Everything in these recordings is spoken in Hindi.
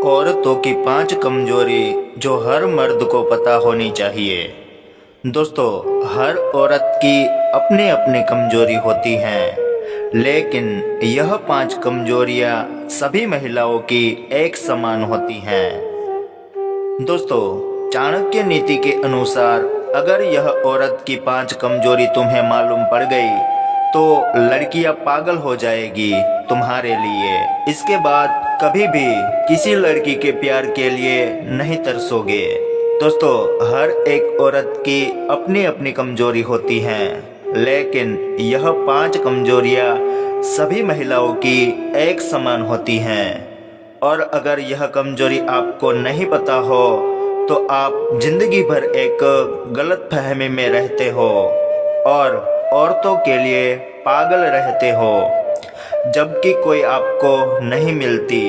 औरतों की 5 कमजोरी जो हर मर्द को पता होनी चाहिए। दोस्तों, हर औरत की अपनी अपनी कमजोरी होती हैं, लेकिन यह 5 कमजोरियां सभी महिलाओं की एक समान होती हैं। दोस्तों, चाणक्य नीति के अनुसार अगर यह औरत की 5 कमजोरी तुम्हें मालूम पड़ गई तो लड़कियां पागल हो जाएगी तुम्हारे लिए। इसके बाद कभी भी किसी लड़की के प्यार के लिए नहीं तरसोगे। दोस्तों, हर एक औरत की अपनी अपनी कमजोरी होती हैं, लेकिन यह 5 कमजोरियां सभी महिलाओं की एक समान होती हैं। और अगर यह कमजोरी आपको नहीं पता हो तो आप जिंदगी भर एक गलत फहमी में रहते हो और औरतों के लिए पागल रहते हो, जबकि कोई आपको नहीं मिलती।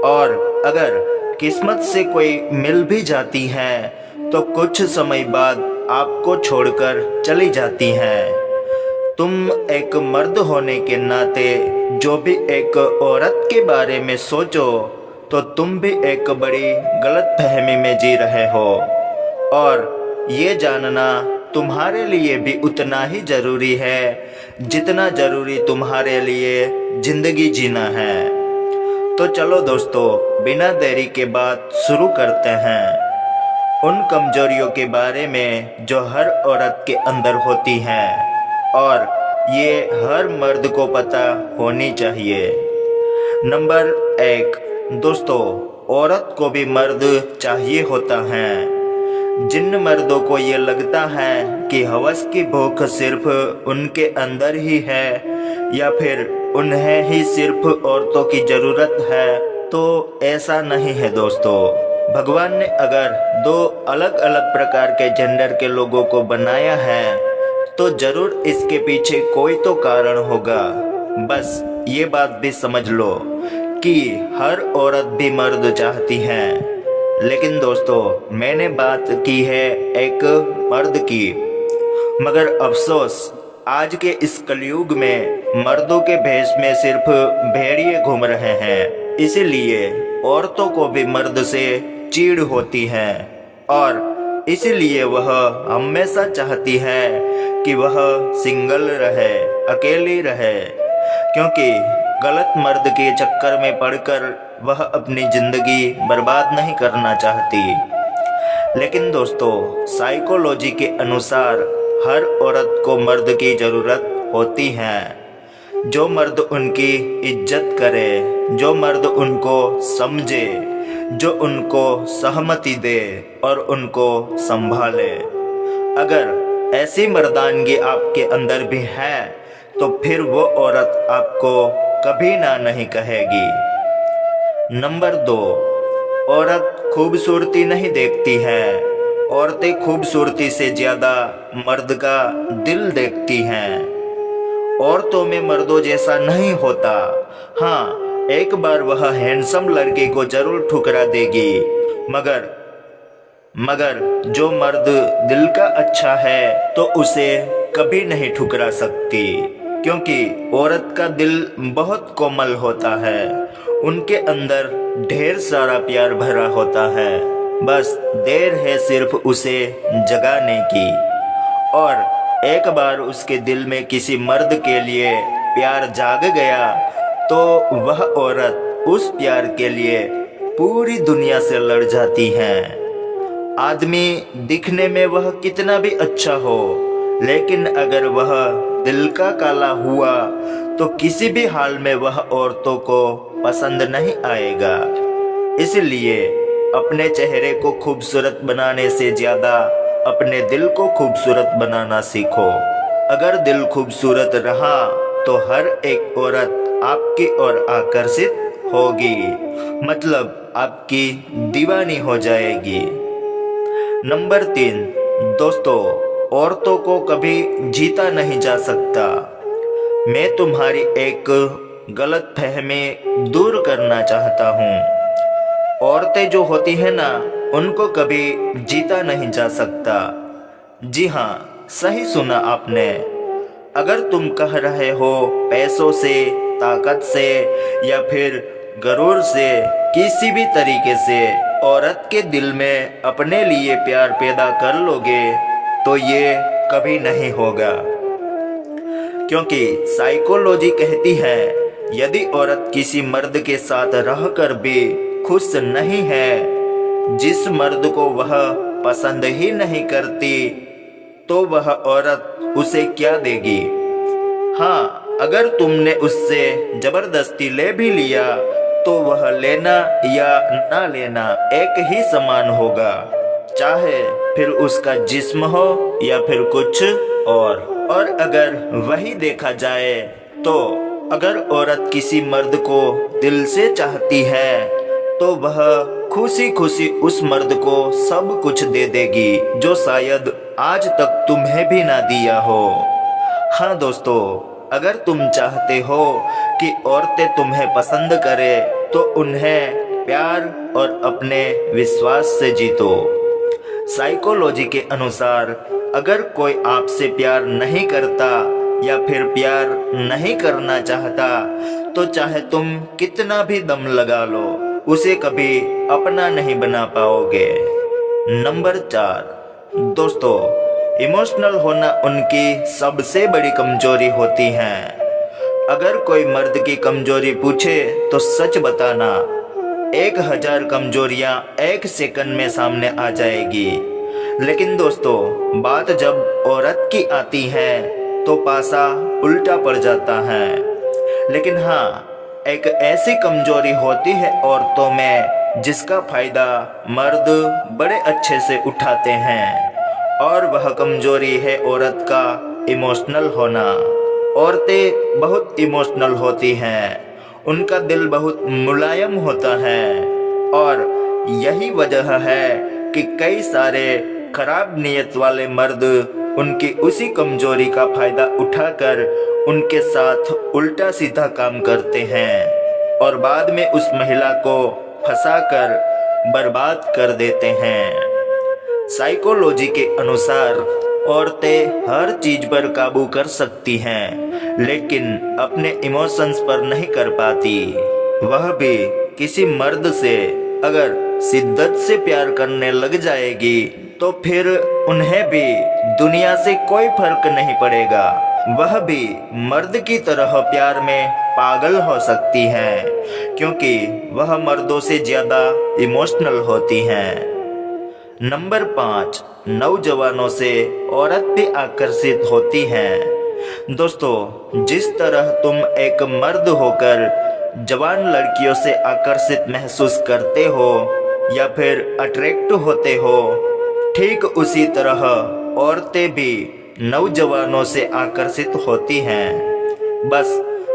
और अगर किस्मत से कोई मिल भी जाती है तो कुछ समय बाद आपको छोड़कर चली जाती हैं। तुम एक मर्द होने के नाते जो भी एक औरत के बारे में सोचो तो तुम भी एक बड़ी गलतफहमी में जी रहे हो, और ये जानना तुम्हारे लिए भी उतना ही जरूरी है जितना जरूरी तुम्हारे लिए जिंदगी जीना है। तो चलो दोस्तों, बिना देरी के बात शुरू करते हैं उन कमजोरियों के बारे में जो हर औरत के अंदर होती हैं और ये हर मर्द को पता होनी चाहिए। नंबर 1, दोस्तों, औरत को भी मर्द चाहिए होता है। जिन मर्दों को ये लगता है कि हवस की भूख सिर्फ उनके अंदर ही है या फिर उन्हें ही सिर्फ औरतों की ज़रूरत है, तो ऐसा नहीं है दोस्तों। भगवान ने अगर 2 अलग अलग प्रकार के जेंडर के लोगों को बनाया है तो जरूर इसके पीछे कोई तो कारण होगा। बस ये बात भी समझ लो कि हर औरत भी मर्द चाहती है, लेकिन दोस्तों मैंने बात की है एक मर्द की। मगर अफसोस, आज के इस कलयुग में मर्दों के भेष में सिर्फ भेड़िए घूम रहे हैं। इसीलिए औरतों को भी मर्द से चिढ़ होती है और इसीलिए वह हमेशा चाहती है कि वह सिंगल रहे, अकेली रहे, क्योंकि गलत मर्द के चक्कर में पड़कर वह अपनी ज़िंदगी बर्बाद नहीं करना चाहती। लेकिन दोस्तों, साइकोलॉजी के अनुसार हर औरत को मर्द की ज़रूरत होती है, जो मर्द उनकी इज्जत करे, जो मर्द उनको समझे, जो उनको सहमति दे और उनको संभाले। अगर ऐसी मर्दानगी आपके अंदर भी है तो फिर वो औरत आपको कभी ना नहीं कहेगी। नंबर 2, औरत खूबसूरती नहीं देखती है, औरतें खूबसूरती से ज़्यादा मर्द का दिल देखती हैं। औरतों में मर्दों जैसा नहीं होता। हाँ, एक बार वह हैंडसम लड़के को जरूर ठुकरा देगी, मगर जो मर्द दिल का अच्छा है तो उसे कभी नहीं ठुकरा सकती, क्योंकि औरत का दिल बहुत कोमल होता है। उनके अंदर ढेर सारा प्यार भरा होता है, बस देर है सिर्फ उसे जगाने की। और एक बार उसके दिल में किसी मर्द के लिए प्यार जाग गया तो वह औरत उस प्यार के लिए पूरी दुनिया से लड़ जाती है। आदमी दिखने में वह कितना भी अच्छा हो, लेकिन अगर वह दिल का काला हुआ तो किसी भी हाल में वह औरतों को पसंद नहीं आएगा। इसलिए अपने चेहरे को खूबसूरत बनाने से ज़्यादा अपने दिल को खूबसूरत बनाना सीखो। अगर दिल खूबसूरत रहा तो हर एक औरत आपकी ओर आकर्षित होगी, मतलब आपकी दीवानी हो जाएगी। नंबर 3, दोस्तों, औरतों को कभी जीता नहीं जा सकता। मैं तुम्हारी एक गलत फहमी दूर करना चाहता हूँ। औरतें जो होती हैं ना, उनको कभी जीता नहीं जा सकता। जी हाँ, सही सुना आपने। अगर तुम कह रहे हो पैसों से, ताकत से या फिर गरूर से किसी भी तरीके से औरत के दिल में अपने लिए प्यार पैदा कर लोगे तो ये कभी नहीं होगा, क्योंकि साइकोलॉजी कहती है यदि औरत किसी मर्द के साथ रहकर भी खुश नहीं है, जिस मर्द को वह पसंद ही नहीं करती, तो वह औरत उसे क्या देगी। हाँ, अगर तुमने उससे जबरदस्ती ले भी लिया तो वह लेना या ना लेना एक ही समान होगा, चाहे फिर उसका जिस्म हो या फिर कुछ और अगर वही देखा जाए तो अगर औरत किसी मर्द को दिल से चाहती है तो वह खुशी खुशी उस मर्द को सब कुछ दे देगी जो शायद आज तक तुम्हें भी ना दिया हो। हाँ दोस्तों, अगर तुम चाहते हो कि औरतें तुम्हें पसंद करें तो उन्हें प्यार और अपने विश्वास से जीतो। साइकोलॉजी के अनुसार अगर कोई आपसे प्यार नहीं करता या फिर प्यार नहीं करना चाहता तो चाहे तुम कितना भी दम लगा लो, उसे कभी अपना नहीं बना पाओगे। नंबर 4, दोस्तों, इमोशनल होना उनकी सबसे बड़ी कमजोरी होती है। अगर कोई मर्द की कमजोरी पूछे तो सच बताना, 1000 कमजोरियां एक सेकंड में सामने आ जाएगी। लेकिन दोस्तों, बात जब औरत की आती है तो पासा उल्टा पड़ जाता है। लेकिन हाँ, एक ऐसी कमजोरी होती है औरतों में जिसका फायदा मर्द बड़े अच्छे से उठाते हैं, और वह कमजोरी है औरत का इमोशनल होना। औरतें बहुत इमोशनल होती हैं, उनका दिल बहुत मुलायम होता है, और यही वजह है कि कई सारे खराब नीयत वाले मर्द उनकी उसी कमजोरी का फायदा उठाकर उनके साथ उल्टा सीधा काम करते हैं और बाद में उस महिला को फंसाकर बर्बाद कर देते हैं। साइकोलॉजी के अनुसार औरतें हर चीज पर काबू कर सकती हैं, लेकिन अपने इमोशंस पर नहीं कर पाती। वह भी किसी मर्द से अगर शिद्दत से प्यार करने लग जाएगी तो फिर उन्हें भी दुनिया से कोई फर्क नहीं पड़ेगा। वह भी मर्द की तरह प्यार में पागल हो सकती हैं, क्योंकि वह मर्दों से ज्यादा इमोशनल होती हैं। नंबर 5, नौजवानों से औरत भी आकर्षित होती हैं। दोस्तों, जिस तरह तुम एक मर्द होकर जवान लड़कियों से आकर्षित महसूस करते हो या फिर अट्रैक्ट होते हो, ठीक उसी तरह औरतें भी नौजवानों से आकर्षित होती हैं। बस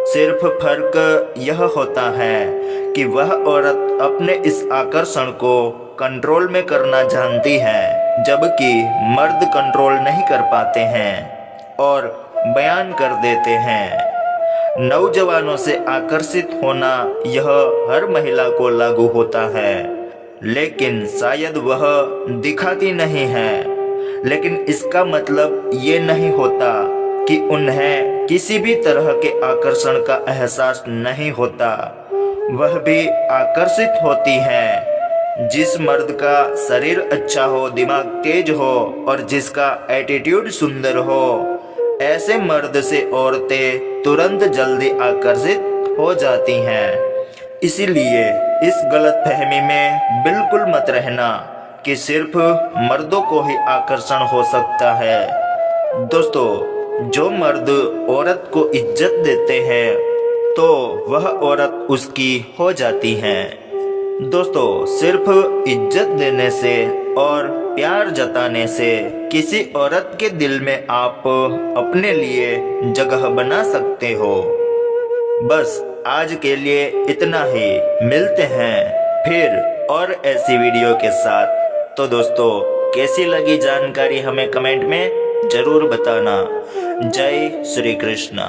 सिर्फ फर्क यह होता है कि वह औरत अपने इस आकर्षण को कंट्रोल में करना जानती है, जबकि मर्द कंट्रोल नहीं कर पाते हैं और बयान कर देते हैं। नौजवानों से आकर्षित होना यह हर महिला को लागू होता है, लेकिन शायद वह दिखाती नहीं है। लेकिन इसका मतलब ये नहीं होता कि उन्हें किसी भी तरह के आकर्षण का एहसास नहीं होता। वह भी आकर्षित होती हैं। जिस मर्द का शरीर अच्छा हो, दिमाग तेज हो और जिसका एटीट्यूड सुंदर हो, ऐसे मर्द से औरतें तुरंत जल्दी आकर्षित हो जाती हैं। इसीलिए इस गलतफहमी में बिल्कुल मत रहना कि सिर्फ मर्दों को ही आकर्षण हो सकता है। दोस्तों, जो मर्द औरत को इज्जत देते हैं तो वह औरत उसकी हो जाती है। दोस्तों, सिर्फ इज्जत देने से और प्यार जताने से किसी औरत के दिल में आप अपने लिए जगह बना सकते हो। बस आज के लिए इतना ही। मिलते हैं फिर और ऐसी वीडियो के साथ। तो दोस्तों, कैसी लगी जानकारी हमें कमेंट में जरूर बताना। जय श्री कृष्ण।